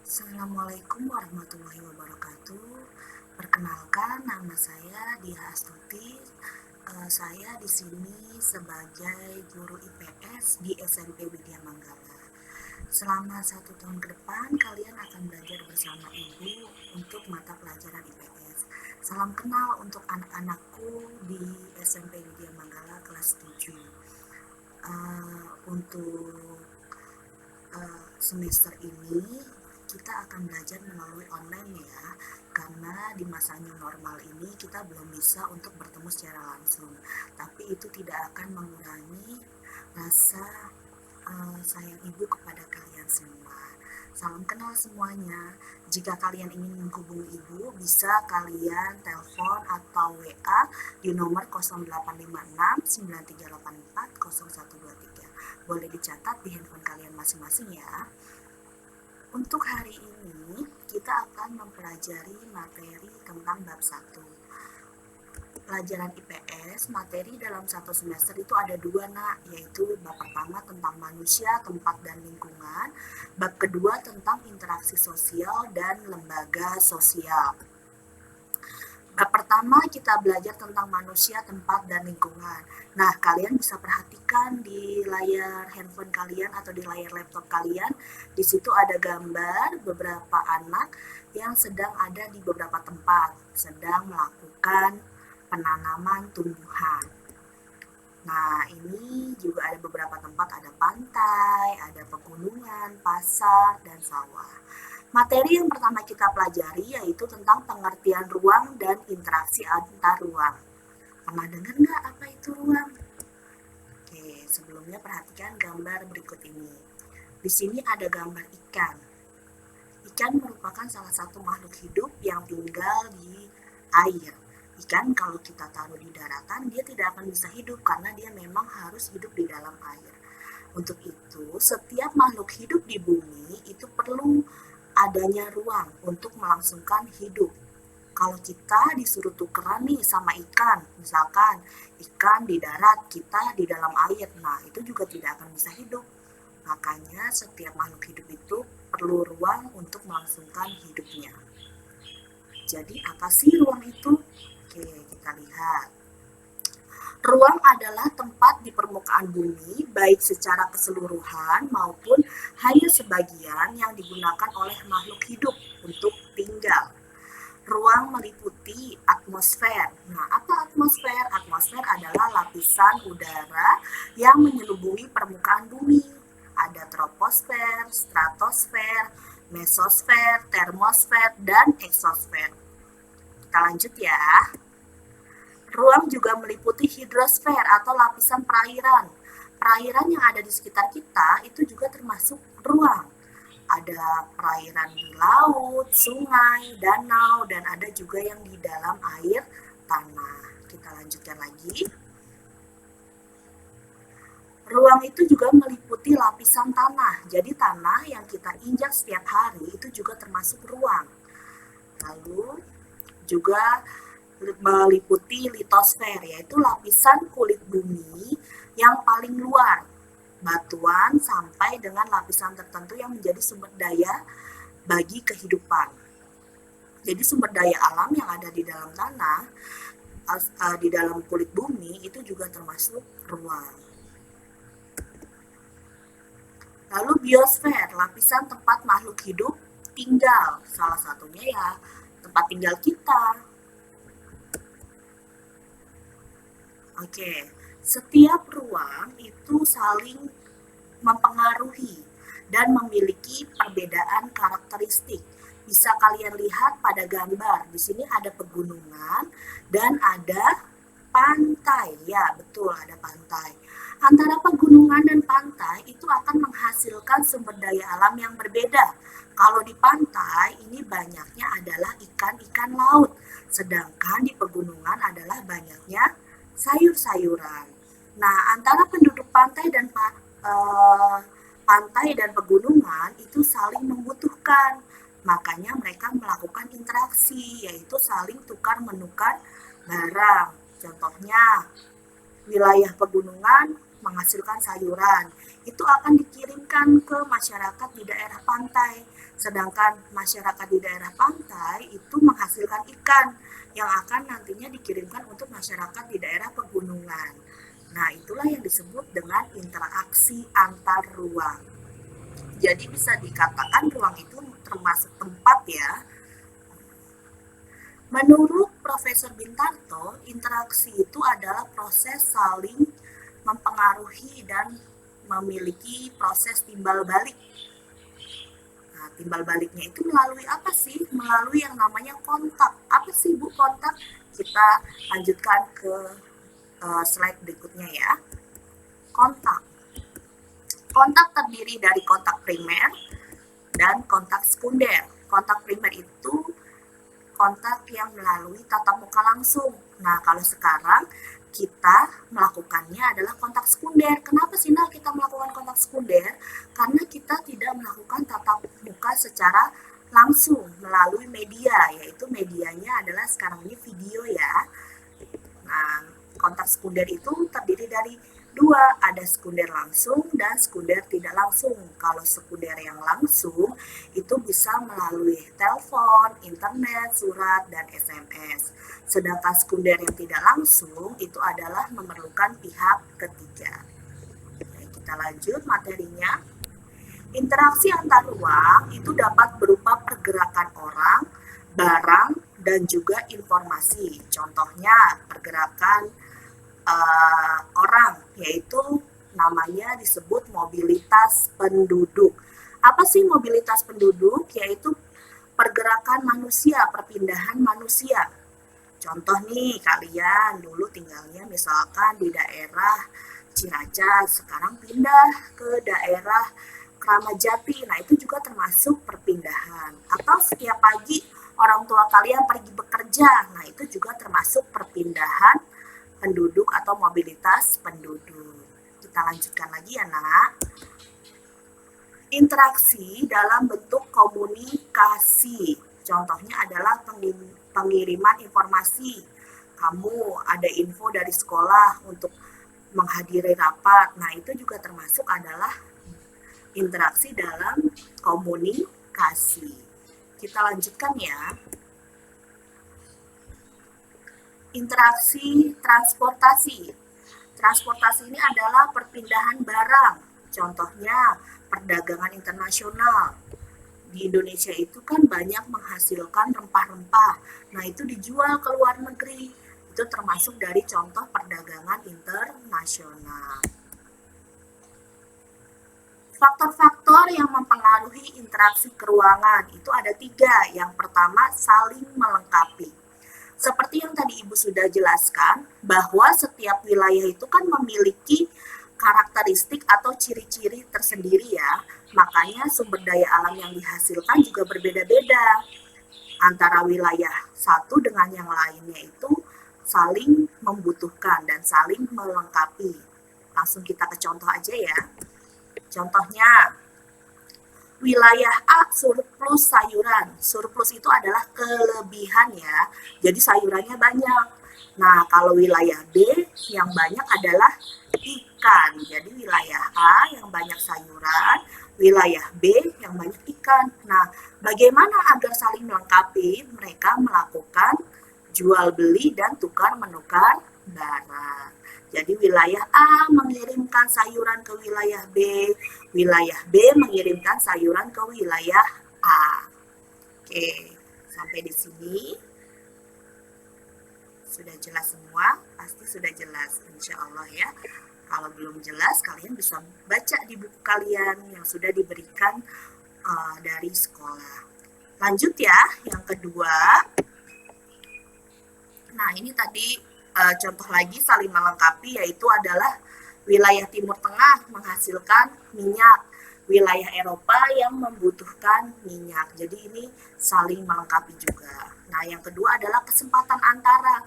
Assalamualaikum warahmatullahi wabarakatuh. Perkenalkan, nama saya Diah Astuti. Saya di sini sebagai guru IPS di SMP Widya Manggala. Selama 1 tahun ke depan, kalian akan belajar bersama Ibu untuk mata pelajaran IPS. Salam kenal untuk anak-anakku di SMP Widya Manggala kelas 7. Untuk semester ini kita akan belajar melalui online ya, karena di masa new normal ini kita belum bisa untuk bertemu secara langsung, tapi itu tidak akan mengurangi rasa sayang ibu kepada kalian semua. Salam kenal semuanya. Jika kalian ingin menghubungi ibu, bisa kalian telepon atau WA di nomor 0856 9384 0123. Boleh dicatat di handphone kalian masing-masing ya. Untuk hari ini kita akan mempelajari materi tentang bab 1. Pelajaran IPS, materi dalam satu semester itu ada 2 nak, yaitu bab pertama tentang manusia, tempat dan lingkungan, bab kedua tentang interaksi sosial dan lembaga sosial. Bab pertama kita belajar tentang manusia, tempat, dan lingkungan. Nah, kalian bisa perhatikan di layar handphone kalian atau di layar laptop kalian. Di situ ada gambar beberapa anak yang sedang ada di beberapa tempat, sedang melakukan penanaman tumbuhan. Nah, ini juga ada beberapa tempat, ada pantai, ada pegunungan, pasar, dan sawah. Materi yang pertama kita pelajari yaitu tentang pengertian ruang dan interaksi antar ruang. Pernah dengar nggak apa itu ruang? Oke, sebelumnya perhatikan gambar berikut ini. Di sini ada gambar ikan. Ikan merupakan salah satu makhluk hidup yang tinggal di air. Ikan kalau kita taruh di daratan, dia tidak akan bisa hidup karena dia memang harus hidup di dalam air. Untuk itu, setiap makhluk hidup di bumi itu perlu adanya ruang untuk melangsungkan hidup. Kalau kita disuruh tukeran nih sama ikan, misalkan ikan di darat, kita di dalam air, nah itu juga tidak akan bisa hidup. Makanya setiap makhluk hidup itu perlu ruang untuk melangsungkan hidupnya. Jadi apa sih ruang itu? Oke, kita lihat. Ruang adalah tempat di permukaan bumi, baik secara keseluruhan maupun hanya sebagian yang digunakan oleh makhluk hidup untuk tinggal. Ruang meliputi atmosfer. Nah, apa atmosfer? Atmosfer adalah lapisan udara yang menyelubungi permukaan bumi. Ada troposfer, stratosfer, mesosfer, termosfer, dan eksosfer. Kita lanjut ya. Ruang juga meliputi hidrosfer atau lapisan perairan. Perairan yang ada di sekitar kita itu juga termasuk ruang. Ada perairan di laut, sungai, danau, dan ada juga yang di dalam air tanah. Kita lanjutkan lagi. Ruang itu juga meliputi lapisan tanah. Jadi tanah yang kita injak setiap hari itu juga termasuk ruang. Lalu juga meliputi litosfer, yaitu lapisan kulit bumi yang paling luar, batuan sampai dengan lapisan tertentu yang menjadi sumber daya bagi kehidupan. Jadi sumber daya alam yang ada di dalam tanah, di dalam kulit bumi itu juga termasuk ruang. Lalu biosfer, lapisan tempat makhluk hidup tinggal, salah satunya ya tempat tinggal kita. Oke, setiap ruang itu saling mempengaruhi dan memiliki perbedaan karakteristik. Bisa kalian lihat pada gambar. Di sini ada pegunungan dan ada pantai. Ya, betul, ada pantai. Antara pegunungan dan pantai itu akan menghasilkan sumber daya alam yang berbeda. Kalau di pantai ini banyaknya adalah ikan-ikan laut, sedangkan di pegunungan adalah banyaknya sayur-sayuran. Nah, antara penduduk pantai dan pegunungan itu saling membutuhkan. Makanya mereka melakukan interaksi, yaitu saling tukar-menukar barang. Contohnya, wilayah pegunungan menghasilkan sayuran, itu akan dikirim dikirimkan ke masyarakat di daerah pantai. Sedangkan masyarakat di daerah pantai itu menghasilkan ikan yang akan nantinya dikirimkan untuk masyarakat di daerah pegunungan. Nah, itulah yang disebut dengan interaksi antar ruang. Jadi bisa dikatakan ruang itu termasuk tempat ya. Menurut Profesor Bintarto, interaksi itu adalah proses saling mempengaruhi dan memiliki proses timbal balik. Nah, timbal baliknya itu melalui apa sih? Melalui yang namanya kontak. Apa sih Bu kontak? Kita lanjutkan ke slide berikutnya ya. Kontak. Kontak terdiri dari kontak primer dan kontak sekunder. Kontak primer itu kontak yang melalui tatap muka langsung. Nah, kalau sekarang kita melakukannya adalah kontak sekunder. Kenapa sih kita melakukan kontak sekunder? Karena kita tidak melakukan tatap muka secara langsung melalui media, yaitu medianya adalah sekarang ini video ya. Nah, kontak sekunder itu terdiri dari dua, ada sekunder langsung dan sekunder tidak langsung. Kalau sekunder yang langsung itu bisa melalui telepon, internet, surat, dan SMS. Sedangkan sekunder yang tidak langsung itu adalah memerlukan pihak ketiga. Oke, kita lanjut materinya. Interaksi antar ruang itu dapat berupa pergerakan orang, barang, dan juga informasi. Contohnya pergerakan orang, yaitu namanya disebut mobilitas penduduk. Apa sih mobilitas penduduk? Yaitu pergerakan manusia, perpindahan manusia. Contoh nih, kalian dulu tinggalnya misalkan di daerah Ciracas, sekarang pindah ke daerah Kramat Jati. Nah, itu juga termasuk perpindahan. Atau setiap pagi orang tua kalian pergi bekerja. Nah, itu juga termasuk perpindahan penduduk atau mobilitas penduduk. Kita lanjutkan lagi ya, Nak. Interaksi dalam bentuk komunikasi. Contohnya adalah pengiriman informasi. Kamu ada info dari sekolah untuk menghadiri rapat. Nah, itu juga termasuk adalah interaksi dalam komunikasi. Kita lanjutkan ya. Interaksi transportasi. Transportasi ini adalah perpindahan barang. Contohnya perdagangan internasional. Di Indonesia itu kan banyak menghasilkan rempah-rempah. Nah, itu dijual ke luar negeri. Itu termasuk dari contoh perdagangan internasional. Faktor-faktor yang mempengaruhi interaksi keruangan itu ada 3. Yang pertama, saling melengkapi. Seperti yang tadi Ibu sudah jelaskan, bahwa setiap wilayah itu kan memiliki karakteristik atau ciri-ciri tersendiri ya. Makanya sumber daya alam yang dihasilkan juga berbeda-beda. Antara wilayah satu dengan yang lainnya itu saling membutuhkan dan saling melengkapi. Langsung kita ke contoh aja ya. Contohnya, wilayah A surplus sayuran. Surplus itu adalah kelebihan ya. Jadi sayurannya banyak. Nah, kalau wilayah B yang banyak adalah ikan. Jadi wilayah A yang banyak sayuran, wilayah B yang banyak ikan. Nah, bagaimana agar saling melengkapi? Mereka melakukan jual beli dan tukar menukar barang. Jadi wilayah A mengirimkan sayuran ke wilayah B, wilayah B mengirimkan sayuran ke wilayah A. Oke, sampai di sini sudah jelas semua? Pasti sudah jelas, insya Allah ya. Kalau belum jelas, kalian bisa baca di buku kalian yang sudah diberikan dari sekolah. Lanjut ya, yang kedua. Nah, ini tadi contoh lagi saling melengkapi, yaitu adalah wilayah Timur Tengah menghasilkan minyak, wilayah Eropa yang membutuhkan minyak. Jadi ini saling melengkapi juga. Nah, yang kedua adalah kesempatan antara.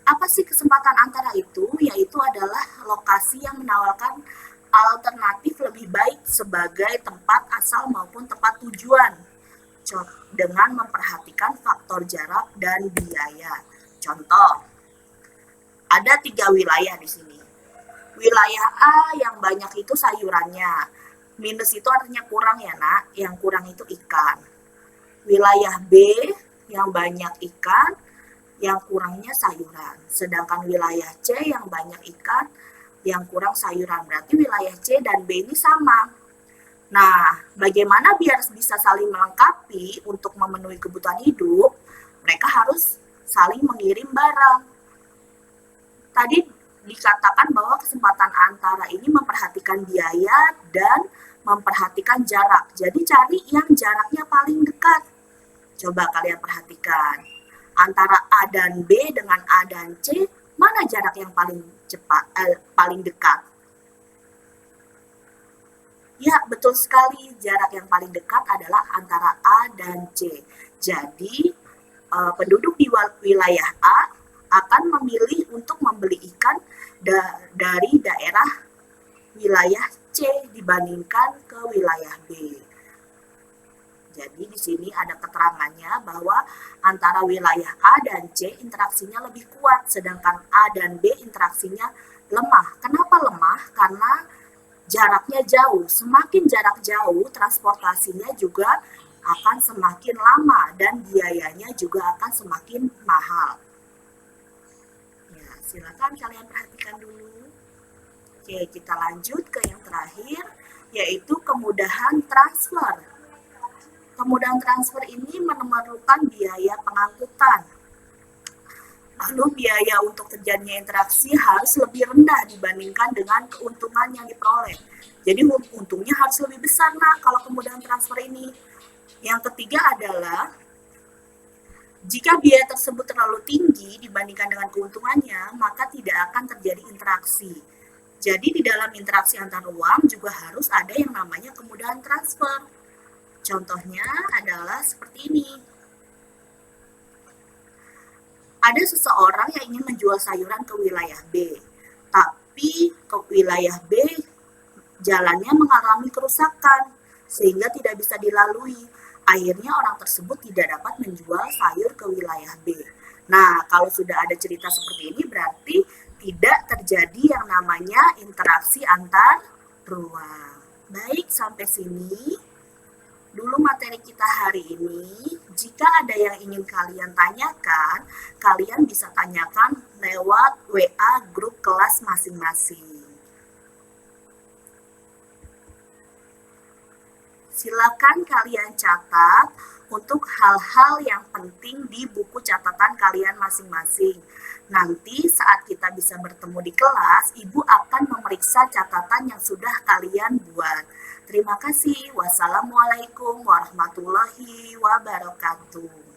Apa sih kesempatan antara itu? Yaitu adalah lokasi yang menawarkan alternatif lebih baik sebagai tempat asal maupun tempat tujuan, dengan memperhatikan faktor jarak dan biaya. Contoh, ada 3 wilayah di sini. Wilayah A yang banyak itu sayurannya. Minus itu artinya kurang ya nak, yang kurang itu ikan. Wilayah B yang banyak ikan, yang kurangnya sayuran. Sedangkan wilayah C yang banyak ikan, yang kurang sayuran. Berarti wilayah C dan B ini sama. Nah, bagaimana biar bisa saling melengkapi untuk memenuhi kebutuhan hidup? Mereka harus saling mengirim barang. Tadi dikatakan bahwa kesempatan antara ini memperhatikan biaya dan memperhatikan jarak. Jadi cari yang jaraknya paling dekat. Coba kalian perhatikan. Antara A dan B dengan A dan C, mana jarak yang paling paling dekat? Ya, betul sekali. Jarak yang paling dekat adalah antara A dan C. Jadi, penduduk di wilayah A akan memilih untuk membeli ikan dari daerah wilayah C dibandingkan ke wilayah B. Jadi di sini ada keterangannya bahwa antara wilayah A dan C interaksinya lebih kuat, sedangkan A dan B interaksinya lemah. Kenapa lemah? Karena jaraknya jauh. Semakin jarak jauh, transportasinya juga akan semakin lama dan biayanya juga akan semakin mahal. Ya, silakan kalian perhatikan dulu. Oke, kita lanjut ke yang terakhir, yaitu kemudahan transfer. Kemudahan transfer ini memerlukan biaya pengangkutan. Lalu biaya untuk terjadinya interaksi harus lebih rendah dibandingkan dengan keuntungan yang diperoleh. Jadi untungnya harus lebih besar nah kalau kemudahan transfer ini. Yang ketiga adalah jika biaya tersebut terlalu tinggi dibandingkan dengan keuntungannya, maka tidak akan terjadi interaksi. Jadi di dalam interaksi antar uang juga harus ada yang namanya kemudahan transfer. Contohnya adalah seperti ini. Ada seseorang yang ingin menjual sayuran ke wilayah B, tapi ke wilayah B jalannya mengalami kerusakan sehingga tidak bisa dilalui. Akhirnya orang tersebut tidak dapat menjual sayur ke wilayah B. Nah, kalau sudah ada cerita seperti ini berarti tidak terjadi yang namanya interaksi antar ruang. Baik, sampai sini dulu materi kita hari ini. Jika ada yang ingin kalian tanyakan, kalian bisa tanyakan lewat WA grup kelas masing-masing. Silakan kalian catat untuk hal-hal yang penting di buku catatan kalian masing-masing. Nanti saat kita bisa bertemu di kelas, Ibu akan memeriksa catatan yang sudah kalian buat. Terima kasih. Wassalamualaikum warahmatullahi wabarakatuh.